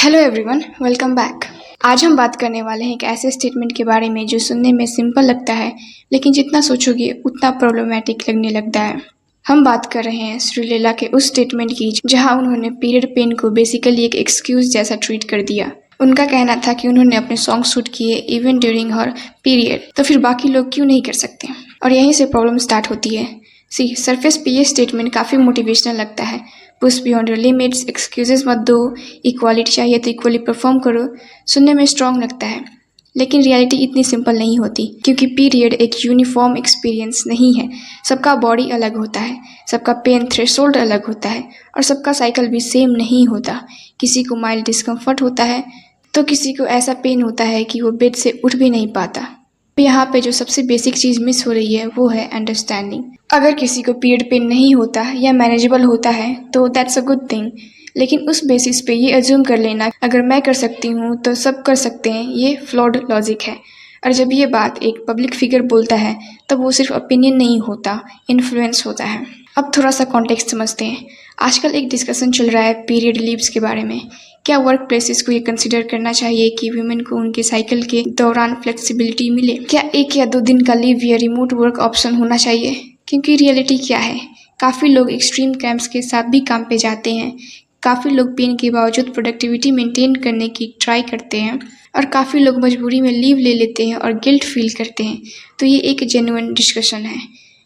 Hello everyone, welcome back. आज हम बात करने वाले हैं एक ऐसे स्टेटमेंट के बारे में जो सुनने में सिंपल लगता है, लेकिन जितना सोचोगे उतना प्रॉब्लमैटिक लगने लगता है। हम बात कर रहे हैं श्रीलीला के उस स्टेटमेंट की जहां उन्होंने पीरियड पेन को बेसिकली एक एक्सक्यूज जैसा ट्रीट कर दिया। उनका कहना था कि उन्होंने अपने सॉन्ग शूट किए इवन ड्यूरिंग हर पीरियड, तो फिर बाकी लोग क्यों नहीं कर सकते। और यहीं से प्रॉब्लम स्टार्ट होती है। सरफेस पे ये स्टेटमेंट काफ़ी मोटिवेशनल लगता है। Push beyond your limits, excuses मत दो, इक्वालिटी चाहिए तो इक्वली परफॉर्म करो, सुनने में स्ट्रॉन्ग लगता है। लेकिन रियलिटी इतनी सिंपल नहीं होती, क्योंकि पीरियड एक यूनिफॉर्म एक्सपीरियंस नहीं है। सबका बॉडी अलग होता है, सबका पेन थ्रेशोल्ड अलग होता है, और सबका साइकिल भी सेम नहीं होता। किसी को माइल्ड डिस्कम्फर्ट होता है तो किसी को ऐसा पेन होता है कि वो बेड से उठ भी नहीं पाता। यहाँ पे जो सबसे बेसिक चीज़ मिस हो रही है वो है अंडरस्टैंडिंग। अगर किसी को पीरियड पेन नहीं होता या मैनेजेबल होता है तो दैट्स अ गुड थिंग, लेकिन उस बेसिस पे ये अज्यूम कर लेना अगर मैं कर सकती हूँ तो सब कर सकते हैं, ये फ्लॉड लॉजिक है। और जब ये बात एक पब्लिक फिगर बोलता है तब वो सिर्फ ओपिनियन नहीं होता, इन्फ्लुएंस होता है। अब थोड़ा सा कॉन्टेक्स्ट समझते हैं। आजकल एक डिस्कशन चल रहा है पीरियड लीव्स के बारे में। क्या वर्क प्लेसेस को ये कंसिडर करना चाहिए कि वुमेन को उनके साइकिल के दौरान फ्लेक्सिबिलिटी मिले? क्या 1 या 2 दिन का लीव या रिमोट वर्क ऑप्शन होना चाहिए? क्योंकि रियलिटी क्या है, काफ़ी लोग एक्सट्रीम क्रैम्प्स के साथ भी काम पे जाते हैं, काफ़ी लोग पेन के बावजूद प्रोडक्टिविटी मेंटेन करने की ट्राई करते हैं, और काफ़ी लोग मजबूरी में लीव ले लेते हैं और गिल्ट फील करते हैं। तो ये एक जेन्युइन डिस्कशन है।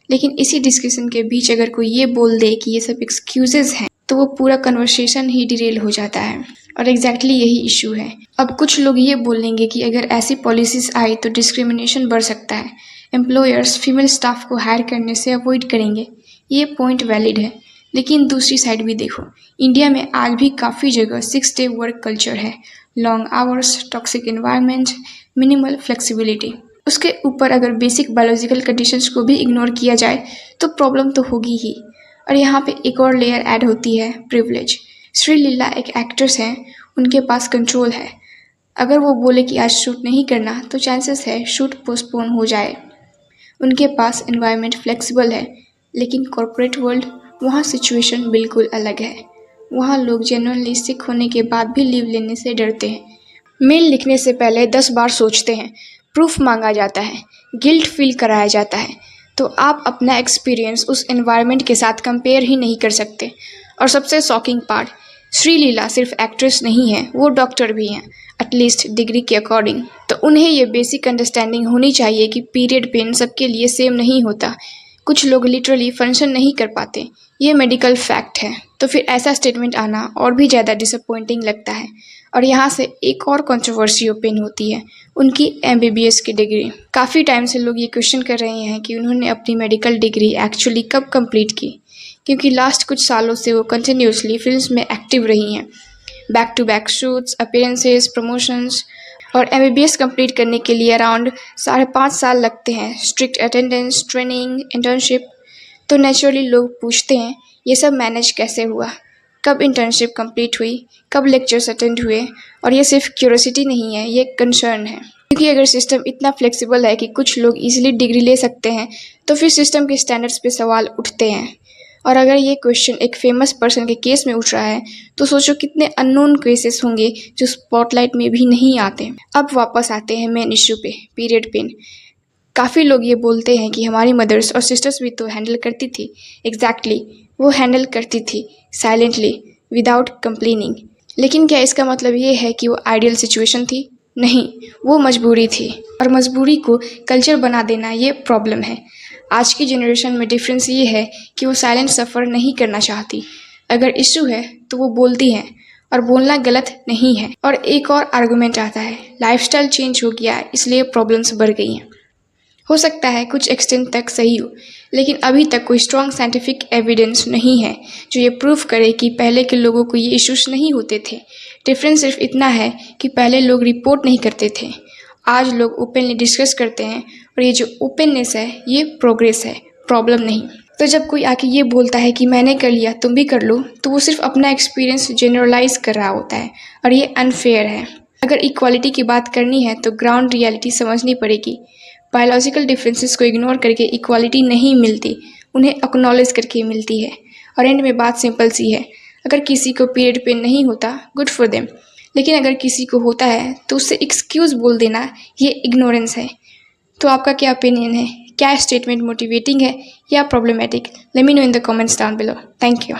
लेकिन इसी डिस्कशन के बीच अगर कोई ये बोल दे कि ये सब एक्सक्यूजेज हैं तो वो पूरा कन्वर्सेशन ही डिरेल हो जाता है। और एग्जैक्टली यही इशू है। अब कुछ लोग ये बोलेंगे कि अगर ऐसी पॉलिसीज आई तो डिस्क्रिमिनेशन बढ़ सकता है, एम्प्लॉयर्स फीमेल स्टाफ को हायर करने से अवॉइड करेंगे। ये पॉइंट वैलिड है, लेकिन दूसरी साइड भी देखो। इंडिया में आज भी काफ़ी जगह 6 डे वर्क कल्चर है, long hours, toxic environment, minimal flexibility. उसके ऊपर अगर बेसिक बायोलॉजिकल कंडीशंस को भी इग्नोर किया जाए तो प्रॉब्लम तो होगी ही। और यहाँ पे एक और लेयर ऐड होती है, प्रिविलेज। श्रीलीला एक एक्ट्रेस हैं, उनके पास कंट्रोल है। अगर वो बोले कि आज शूट नहीं करना तो चांसेस है शूट पोस्टपोन हो जाए। उनके पास एनवायरनमेंट फ्लेक्सिबल है, लेकिन कॉर्पोरेट वर्ल्ड, वहाँ सिचुएशन बिल्कुल अलग है। वहाँ लोग जेन्युइनली सिक होने के बाद भी लीव लेने से डरते हैं। मेल लिखने से पहले 10 बार सोचते हैं, प्रूफ मांगा जाता है, गिल्ट फील कराया जाता है। तो आप अपना एक्सपीरियंस उस एनवायरनमेंट के साथ कंपेयर ही नहीं कर सकते। और सबसे शॉकिंग पार्ट, श्रीलीला सिर्फ एक्ट्रेस नहीं है, वो डॉक्टर भी हैं, एटलीस्ट डिग्री के अकॉर्डिंग। तो उन्हें ये बेसिक अंडरस्टैंडिंग होनी चाहिए कि पीरियड पेन सबके लिए सेम नहीं होता। कुछ लोग लिटरली फंक्शन नहीं कर पाते, ये मेडिकल फैक्ट है। तो फिर ऐसा स्टेटमेंट आना और भी ज़्यादा डिसअपॉइंटिंग लगता है। और यहाँ से एक और कंट्रोवर्सी ओपन होती है, उनकी MBBS की डिग्री। काफ़ी टाइम से लोग ये क्वेश्चन कर रहे हैं कि उन्होंने अपनी मेडिकल डिग्री एक्चुअली कब कंप्लीट की, क्योंकि लास्ट कुछ सालों से वो कंटिन्यूसली फिल्म्स में एक्टिव रही हैं, back to back shoots, appearances, promotions. और MBBS कंप्लीट करने के लिए अराउंड 5.5 साल लगते हैं, स्ट्रिक्ट अटेंडेंस, ट्रेनिंग, इंटर्नशिप। तो नेचुरली लोग पूछते हैं ये सब मैनेज कैसे हुआ, कब इंटर्नशिप कंप्लीट हुई, कब लेक्चर्स अटेंड हुए। और ये सिर्फ क्यूरियोसिटी नहीं है, ये कंसर्न है। क्योंकि अगर सिस्टम इतना फ्लेक्सिबल है कि कुछ लोग इजीली डिग्री ले सकते हैं तो फिर सिस्टम के स्टैंडर्ड्स पे सवाल उठते हैं। और अगर ये क्वेश्चन एक फेमस पर्सन के केस में उठ रहा है तो सोचो कितने अननोन केसेस होंगे जो स्पॉटलाइट में भी नहीं आते। अब वापस आते हैं मेन इश्यू पे, पीरियड पेन। काफ़ी लोग ये बोलते हैं कि हमारी मदर्स और सिस्टर्स भी तो हैंडल करती थी। एग्जैक्टली, वो हैंडल करती थी साइलेंटली, विदाउट कंप्लेनिंग। लेकिन क्या इसका मतलब ये है कि वो आइडियल सिचुएशन थी? नहीं, वो मजबूरी थी। और मजबूरी को कल्चर बना देना ये प्रॉब्लम है। आज की जनरेशन में डिफरेंस ये है कि वो साइलेंट सफ़र नहीं करना चाहती। अगर इशू है तो वो बोलती हैं, और बोलना गलत नहीं है। और एक और आर्गुमेंट आता है, लाइफस्टाइल चेंज हो गया इसलिए प्रॉब्लम्स बढ़ गई हैं। हो सकता है कुछ एक्सटेंट तक सही हो, लेकिन अभी तक कोई स्ट्रॉन्ग साइंटिफिक एविडेंस नहीं है जो ये प्रूव करे कि पहले के लोगों को ये इश्यूज नहीं होते थे। डिफरेंस सिर्फ इतना है कि पहले लोग रिपोर्ट नहीं करते थे, आज लोग ओपनली डिस्कस करते हैं। और ये जो ओपननेस है ये प्रोग्रेस है, प्रॉब्लम नहीं। तो जब कोई आके ये बोलता है कि मैंने कर लिया तुम भी कर लो, तो वो सिर्फ अपना एक्सपीरियंस जनरलाइज कर रहा होता है, और ये अनफेयर है। अगर इक्वालिटी की बात करनी है तो ग्राउंड रियलिटी समझनी पड़ेगी। बायोलॉजिकल डिफरेंसेस को इग्नोर करके इक्वालिटी नहीं मिलती, उन्हें एक्नॉलेज करके मिलती है। और एंड में बात सिंपल सी है, अगर किसी को पीरियड पेन नहीं होता, गुड फॉर देम, लेकिन अगर किसी को होता है तो उससे एक्सक्यूज़ बोल देना ये इग्नोरेंस है। तो आपका क्या ओपिनियन है? क्या स्टेटमेंट मोटिवेटिंग है या problematic? Let me know in the comments down below. Thank you.